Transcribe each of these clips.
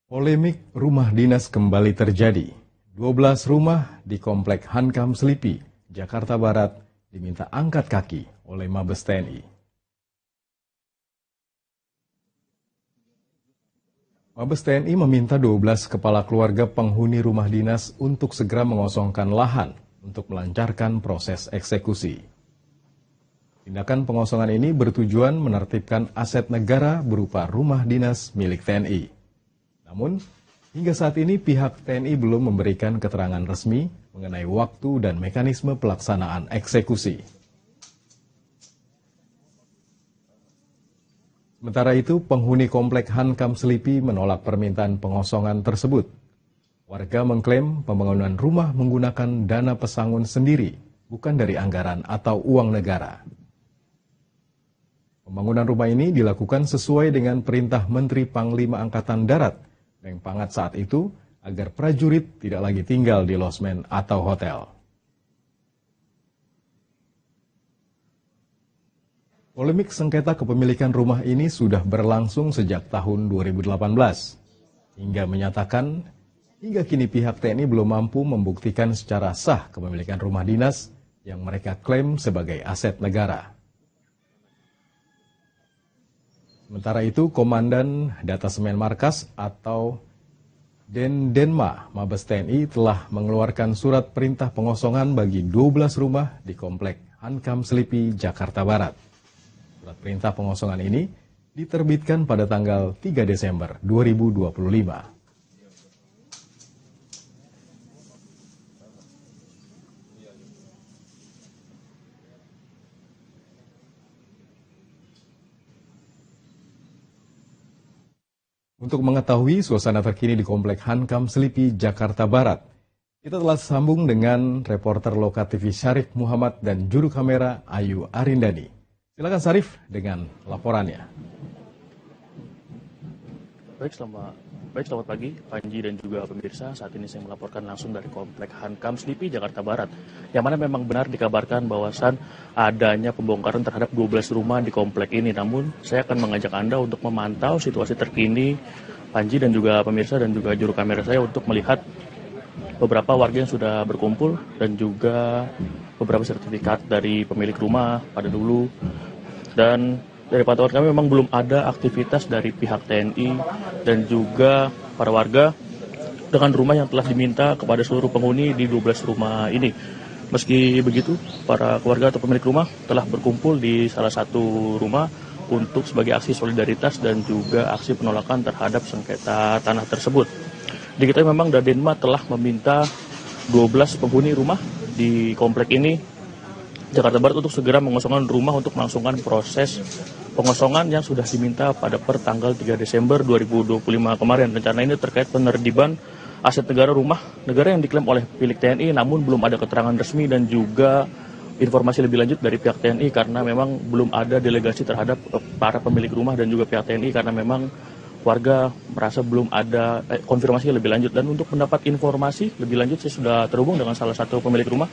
Polemik rumah dinas kembali terjadi. 12 rumah di Komplek Hankam Selipi, Jakarta Barat diminta angkat kaki oleh Mabes TNI. Mabes TNI meminta 12 kepala keluarga penghuni rumah dinas untuk segera mengosongkan lahan untuk melancarkan proses eksekusi. Tindakan pengosongan ini bertujuan menertibkan aset negara berupa rumah dinas milik TNI. Namun, hingga saat ini pihak TNI belum memberikan keterangan resmi mengenai waktu dan mekanisme pelaksanaan eksekusi. Sementara itu, penghuni Komplek Hankam Selipi menolak permintaan pengosongan tersebut. Warga mengklaim pembangunan rumah menggunakan dana pesangon sendiri, bukan dari anggaran atau uang negara. Pembangunan rumah ini dilakukan sesuai dengan perintah Menteri Panglima Angkatan Darat Meng Pangat saat itu agar prajurit tidak lagi tinggal di losmen atau hotel. Polemik sengketa kepemilikan rumah ini sudah berlangsung sejak tahun 2018. Hingga menyatakan, hingga kini pihak TNI belum mampu membuktikan secara sah kepemilikan rumah dinas yang mereka klaim sebagai aset negara. Sementara itu, Komandan Datasemen Markas atau Denma Mabes TNI telah mengeluarkan surat perintah pengosongan bagi 12 rumah di Komplek Hankam Selipi, Jakarta Barat. Surat perintah pengosongan ini diterbitkan pada tanggal 3 Desember 2025. Untuk mengetahui suasana terkini di Komplek Hankam Selipi, Jakarta Barat, kita telah sambung dengan reporter Loka TV Syarif Muhammad dan juru kamera Ayu Arindani. Silakan Syarif dengan laporannya. Baik, selamat pagi Panji dan juga pemirsa. Saat ini saya melaporkan langsung dari Komplek Hankam Selipi, Jakarta Barat, yang mana memang benar dikabarkan bahwasan adanya pembongkaran terhadap 12 rumah di komplek ini. Namun saya akan mengajak Anda untuk memantau situasi terkini Panji dan juga pemirsa dan juga juru kamera saya untuk melihat beberapa warga yang sudah berkumpul dan juga beberapa sertifikat dari pemilik rumah pada dulu. Dan dari pantauan kami memang belum ada aktivitas dari pihak TNI dan juga para warga dengan rumah yang telah diminta kepada seluruh penghuni di 12 rumah ini. Meski begitu, para keluarga atau pemilik rumah telah berkumpul di salah satu rumah untuk sebagai aksi solidaritas dan juga aksi penolakan terhadap sengketa tanah tersebut. Diketahui memang Dadenma telah meminta 12 penghuni rumah di komplek ini Jakarta Barat untuk segera mengosongkan rumah untuk melangsungkan proses pengosongan yang sudah diminta pada tanggal 3 Desember 2025 kemarin. Rencana ini terkait penertiban aset negara rumah negara yang diklaim oleh milik TNI, namun belum ada keterangan resmi dan juga informasi lebih lanjut dari pihak TNI karena memang belum ada delegasi terhadap para pemilik rumah dan juga pihak TNI karena memang warga merasa belum ada konfirmasi lebih lanjut. Dan untuk mendapat informasi lebih lanjut saya sudah terhubung dengan salah satu pemilik rumah.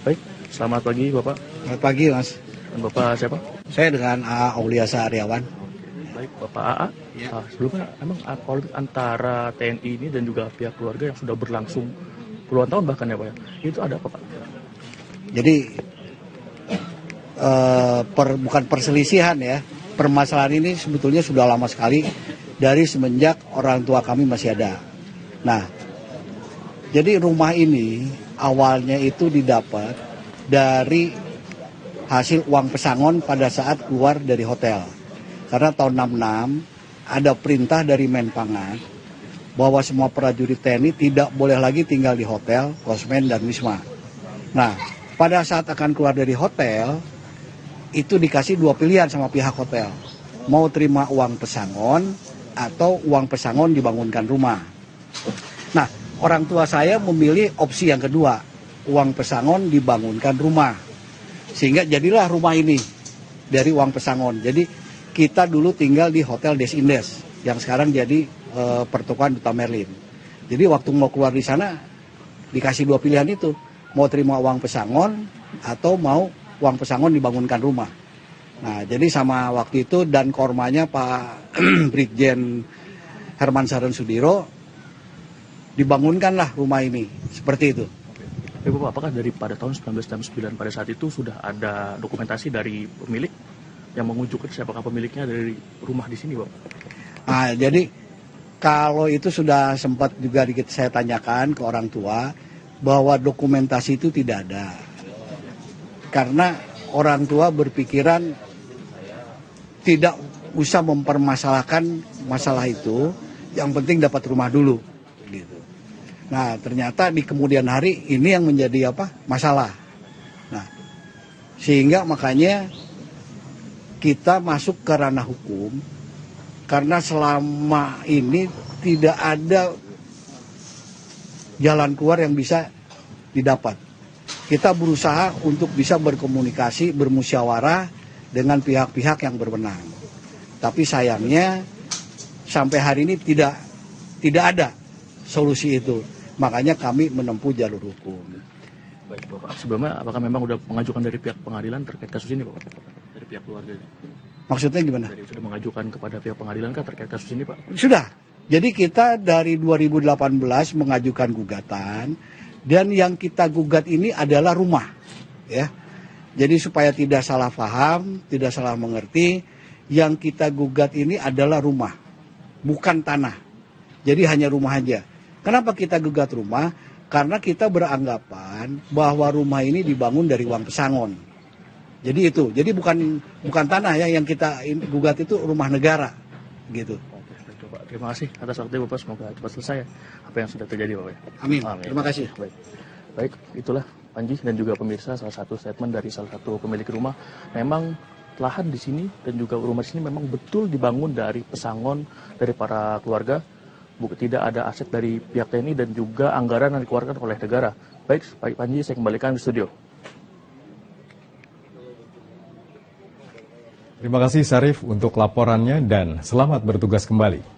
Baik, selamat pagi Bapak. Selamat pagi Mas. Dan Bapak siapa? Saya dengan A. Auliasa Aryawan. Baik, Bapak AA. Ya. Sebelumnya emang konflik antara TNI ini dan juga pihak keluarga yang sudah berlangsung puluhan tahun bahkan ya Pak ya, itu ada apa Pak? Jadi bukan perselisihan ya, permasalahan ini sebetulnya sudah lama sekali dari semenjak orang tua kami masih ada. Nah, jadi rumah ini awalnya itu didapat dari hasil uang pesangon pada saat keluar dari hotel. Karena tahun 66 ada perintah dari Menpangat bahwa semua prajurit TNI tidak boleh lagi tinggal di hotel, losmen, dan wisma. Nah, pada saat akan keluar dari hotel, itu dikasih dua pilihan sama pihak hotel. Mau terima uang pesangon atau uang pesangon dibangunkan rumah. Nah, orang tua saya memilih opsi yang kedua, uang pesangon dibangunkan rumah. Sehingga jadilah rumah ini dari uang pesangon. Jadi kita dulu tinggal di Hotel Des Indes yang sekarang jadi pertukaran Duta Merlin. Jadi waktu mau keluar di sana dikasih dua pilihan itu, mau terima uang pesangon atau mau uang pesangon dibangunkan rumah. Nah, jadi sama waktu itu dan kormanya Pak Brigjen Herman Saren Sudiro dibangunkanlah rumah ini, seperti itu. Bapak, apakah dari pada tahun 1969 pada saat itu sudah ada dokumentasi dari pemilik yang menunjukkan siapakah pemiliknya dari rumah di sini, Bapak? Nah, jadi kalau itu sudah sempat juga saya tanyakan ke orang tua bahwa dokumentasi itu tidak ada. Karena orang tua berpikiran tidak usah mempermasalahkan masalah itu, yang penting dapat rumah dulu gitu. Nah, ternyata di kemudian hari ini yang menjadi masalah. Nah, sehingga makanya kita masuk ke ranah hukum karena selama ini tidak ada jalan keluar yang bisa didapat. Kita berusaha untuk bisa berkomunikasi, bermusyawarah dengan pihak-pihak yang berwenang. Tapi sayangnya sampai hari ini tidak ada solusi itu. Makanya kami menempuh jalur hukum. Baik, Bapak. Sebelumnya apakah memang sudah mengajukan dari pihak pengadilan terkait kasus ini, Bapak? Dari pihak keluarga ini? Maksudnya gimana? Jadi sudah mengajukan kepada pihak pengadilan kah terkait kasus ini, Pak? Sudah. Jadi kita dari 2018 mengajukan gugatan dan yang kita gugat ini adalah rumah, ya. Jadi supaya tidak salah paham, tidak salah mengerti, yang kita gugat ini adalah rumah, bukan tanah. Jadi hanya rumah aja. Kenapa kita gugat rumah? Karena kita beranggapan bahwa rumah ini dibangun dari uang pesangon. Jadi itu, jadi bukan tanah ya yang kita gugat, itu rumah negara, gitu. Oke, baik, Bapak. Terima kasih atas waktunya, Bapak. Semoga cepat selesai apa yang sudah terjadi, Bapak. Amin. Terima kasih. Baik, itulah Panji dan juga pemirsa salah satu statement dari salah satu pemilik rumah. Memang lahan di sini dan juga rumah di sini memang betul dibangun dari pesangon dari para keluarga. Tidak ada aset dari pihak TNI dan juga anggaran yang dikeluarkan oleh negara. Baik, Pak Panji, saya kembalikan ke studio. Terima kasih Syarif untuk laporannya dan selamat bertugas kembali.